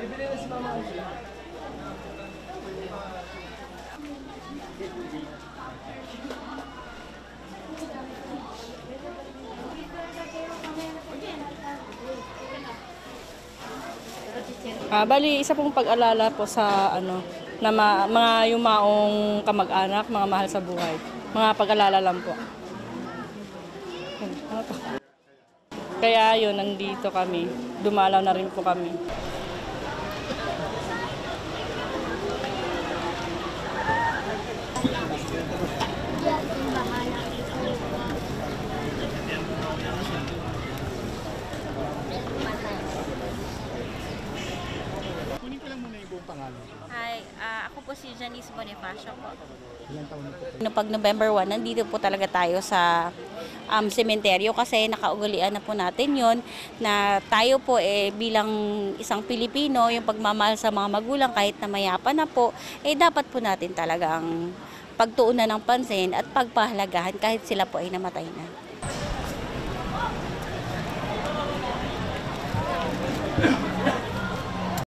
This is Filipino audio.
Bibili na si Mama. Bali, isa pong pag-alala po sa na mga yumaong kamag-anak, mga mahal sa buhay. Mga pag-alala lang po. Kaya yun, nandito kami. Dumalaw na rin po kami. Hi, ako po si Janice Bonifacio po. Ilang taon na po? Pag November 1, nandito po talaga tayo sa sementeryo kasi nakaugalian na po natin yon na tayo po bilang isang Pilipino, yung pagmamahal sa mga magulang kahit na mayapa na po, dapat po natin talagang pagtuunan ng pansin at pagpahalagahan kahit sila po ay namatay na.